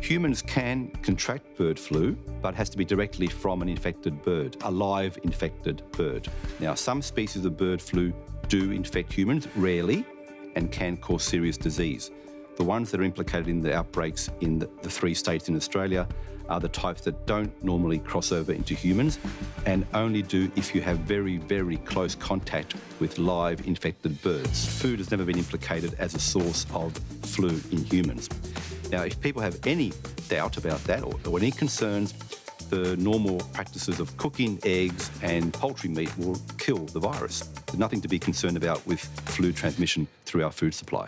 Humans can contract bird flu, but it has to be directly from an infected bird, a live infected bird. Now, some species of bird flu do infect humans, rarely, and can cause serious disease. The ones that are implicated in the outbreaks in the 3 states in Australia are the types that don't normally cross over into humans and only do if you have very, very close contact with live infected birds. Food has never been implicated as a source of flu in humans. Now, if people have any doubt about that or any concerns, the normal practices of cooking eggs and poultry meat will kill the virus. There's nothing to be concerned about with flu transmission through our food supply.